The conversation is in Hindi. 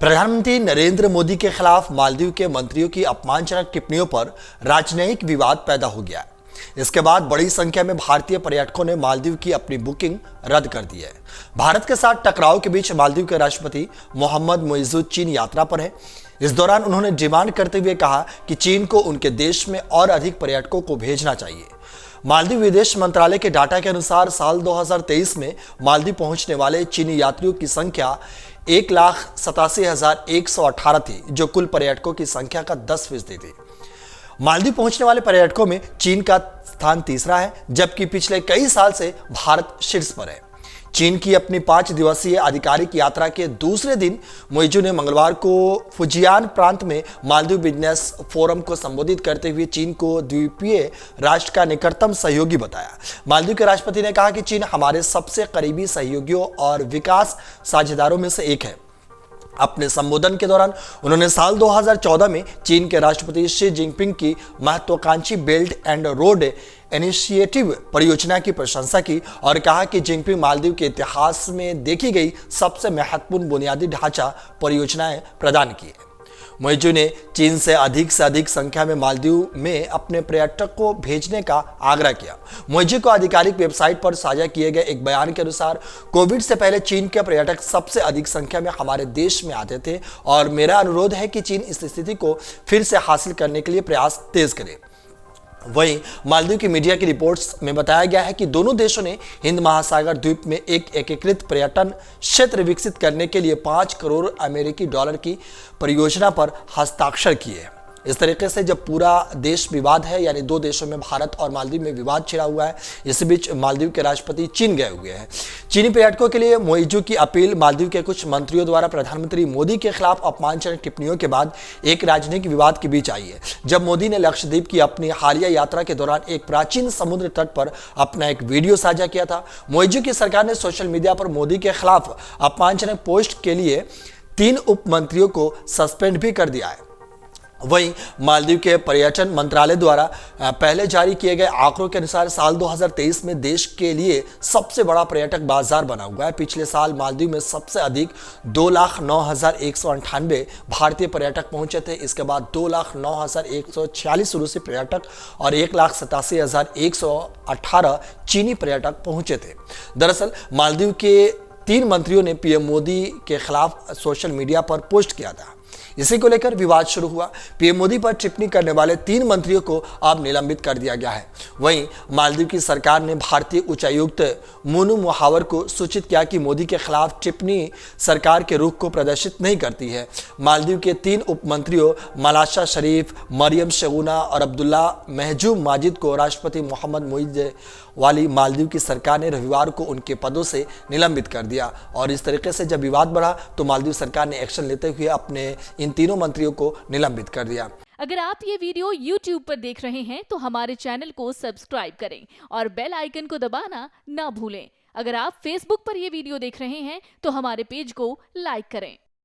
प्रधानमंत्री नरेंद्र मोदी के खिलाफ मालदीव के मंत्रियों की अपमानजनक टिप्पणियों पर राजनयिक विवाद पैदा हो गया। इसके बाद बड़ी संख्या में भारतीय पर्यटकों ने मालदीव की अपनी बुकिंग रद्द कर दी है। भारत के साथ टकराव के बीच मालदीव के राष्ट्रपति मोहम्मद मुइज़ुद्दीन चीन यात्रा पर है। इस दौरान उन्होंने डिमांड करते हुए कहा कि चीन को उनके देश में और अधिक पर्यटकों को भेजना चाहिए। मालदीव विदेश मंत्रालय के डाटा के अनुसार साल 2023 में मालदीव पहुंचने वाले चीनी यात्रियों की संख्या 1,87,118 थी, जो कुल पर्यटकों की संख्या का 10% थी। मालदीव पहुंचने वाले पर्यटकों में चीन का स्थान तीसरा है, जबकि पिछले कई साल से भारत शीर्ष पर है। चीन की अपनी 5 दिवसीय आधिकारिक यात्रा के दूसरे दिन मुइज़ुद्दीन ने मंगलवार को फुजियान प्रांत में मालदीव बिजनेस फोरम को संबोधित करते हुए चीन को द्वीपीय राष्ट्र का निकटतम सहयोगी बताया। मालदीव के राष्ट्रपति ने कहा कि चीन हमारे सबसे करीबी सहयोगियों और विकास साझेदारों में से एक है। अपने संबोधन के दौरान उन्होंने साल 2014 में चीन के राष्ट्रपति शी जिनपिंग की महत्वाकांक्षी बेल्ट एंड रोड इनिशिएटिव परियोजना की प्रशंसा की और कहा कि जिनपिंग मालदीव के इतिहास में देखी गई सबसे महत्वपूर्ण बुनियादी ढांचा परियोजनाएं प्रदान की है। मुइज़ुद्दीन ने चीन से अधिक संख्या में मालदीव में अपने पर्यटक को भेजने का आग्रह किया। मुइज़ुद्दीन को आधिकारिक वेबसाइट पर साझा किए गए एक बयान के अनुसार कोविड से पहले चीन के पर्यटक सबसे अधिक संख्या में हमारे देश में आते थे और मेरा अनुरोध है कि चीन इस स्थिति को फिर से हासिल करने के लिए प्रयास तेज करे। वहीं मालदीव की मीडिया की रिपोर्ट्स में बताया गया है कि दोनों देशों ने हिंद महासागर द्वीप में एक एकीकृत पर्यटन क्षेत्र विकसित करने के लिए 5 करोड़ अमेरिकी डॉलर की परियोजना पर हस्ताक्षर किए। इस तरीके से जब पूरा देश विवाद है, यानी दो देशों में भारत और मालदीव में विवाद छिड़ा हुआ है, इस बीच मालदीव के राष्ट्रपति चीन गए हुए हैं। चीनी पर्यटकों के लिए मुइज़ुद्दीन की अपील मालदीव के कुछ मंत्रियों द्वारा प्रधानमंत्री मोदी के खिलाफ अपमानजनक टिप्पणियों के बाद एक राजनीतिक विवाद के बीच आई है। जब मोदी ने लक्षद्वीप की अपनी हालिया यात्रा के दौरान एक प्राचीन समुद्र तट पर अपना एक वीडियो साझा किया था। मुइज़ुद्दीन की सरकार ने सोशल मीडिया पर मोदी के खिलाफ अपमानजनक पोस्ट के लिए 3 उप मंत्रियों को सस्पेंड भी कर दिया है। वहीं मालदीव के पर्यटन मंत्रालय द्वारा पहले जारी किए गए आंकड़ों के अनुसार साल 2023 में देश के लिए सबसे बड़ा पर्यटक बाजार बना हुआ है। पिछले साल मालदीव में सबसे अधिक 2,09,198 भारतीय पर्यटक पहुंचे थे। इसके बाद 2,09,146 रूसी पर्यटक और 1,87,118 चीनी पर्यटक पहुंचे थे। दरअसल मालदीव के 3 मंत्रियों ने पीएम मोदी के खिलाफ सोशल मीडिया पर पोस्ट किया था। इसी को लेकर विवाद शुरू हुआ। पीएम मोदी पर टिप्पणी करने वाले 3 मंत्रियों को अब निलंबित कर दिया गया है। वहीं मालदीव की सरकार ने भारतीय उच्चायुक्त मुनू मुहावर को सूचित किया कि मोदी के खिलाफ टिप्पणी सरकार के रुख को प्रदर्शित नहीं करती है। मालदीव के 3 उप मंत्रियों मलाशा शरीफ, मरियम शगुना और अब्दुल्ला महजूब माजिद को राष्ट्रपति मोहम्मद मुइज़ुद्दीन वाली मालदीव की सरकार ने रविवार को उनके पदों से निलंबित कर दिया। और इस तरीके से जब विवाद बढ़ा तो मालदीव सरकार ने एक्शन लेते हुए अपने इन तीनों मंत्रियों को निलंबित कर दिया। अगर आप ये वीडियो YouTube पर देख रहे हैं तो हमारे चैनल को सब्सक्राइब करें और बेल आइकन को दबाना ना भूलें। अगर आप Facebook पर ये वीडियो देख रहे हैं तो हमारे पेज को लाइक करें।